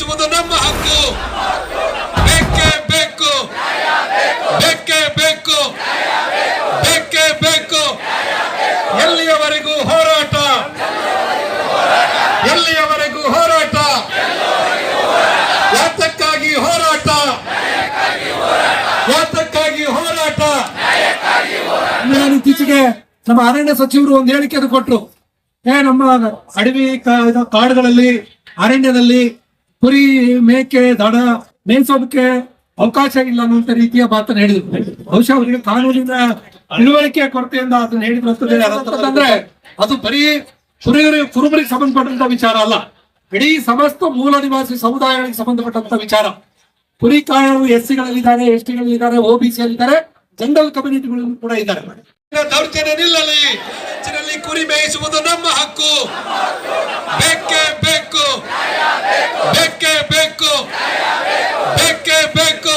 ಮೇಯಿಸುವುದು ನಮ್ಮ ಹಕ್ಕು. ಬೇಕೇ ಬೇಕು, ಬೇಕೇ ಬೇಕು, ಬೇಕೇ ಬೇಕು. ಎಲ್ಲಿಯವರೆಗೂ ಹೋರಾಟ, ಎಲ್ಲಿಯವರೆಗೂ ಹೋರಾಟ, ಯಾತಕ್ಕಾಗಿ ಹೋರಾಟ, ಯಾತಕ್ಕಾಗಿ ಹೋರಾಟ. ಇತ್ತೀಚೆಗೆ ನಮ್ಮ ಅರಣ್ಯ ಸಚಿವರು ಒಂದು ಹೇಳಿಕೆಯನ್ನು ಕೊಟ್ಟರು. ನಮ್ಮ ಅಡವಿ ಕಾಡುಗಳಲ್ಲಿ ಅರಣ್ಯದಲ್ಲಿ ಕುರಿ ಮೇಕೆ ದಡ ಮೇಯಿಸೋದಕ್ಕೆ ಅವಕಾಶ ಇಲ್ಲ ಅನ್ನುವಂತ ರೀತಿಯ ಮಾತನ್ನು ಹೇಳಿದ್ರು. ಬಹುಶಃ ಅವರಿಗೆ ಕಾನೂನಿನ ತಿಳುವಳಿಕೆ ಕೊರತೆಯಿಂದ ಅದನ್ನ ಹೇಳಿದ್ರು ಅಂದ್ರೆ ಅದು ಬರೀ ಕುರುಬರಿಗೆ ಸಂಬಂಧಪಟ್ಟಂತ ವಿಚಾರ ಅಲ್ಲ, ಇಡೀ ಸಮಸ್ತ ಮೂಲ ನಿವಾಸಿ ಸಮುದಾಯಗಳಿಗೆ ಸಂಬಂಧಪಟ್ಟಂತ ವಿಚಾರ. ಕುರಿ ಕಾಯರು ಎಸ್ಸಿಗಳಲ್ಲಿದ್ದಾರೆ, ಎಸ್ಟಿಗಳಲ್ಲಿದ್ದಾರೆ, OBC-ಯಲ್ಲಿದ್ದಾರೆ, ಜನರಲ್ ಕಮ್ಯುನಿಟಿಗಳು ಕೂಡ ಇದ್ದಾರೆ. ದೌರ್ಜನ್ಯ ನಿಲ್ಲಲಿ, ಕುರಿ ಮೇಯಿಸುವುದು ನಮ್ಮ ಹಕ್ಕು. ಬೇಕೇ ಬೇಕು, ಬೇಕೇ ಬೇಕು, ಬೇಕೇ ಬೇಕು.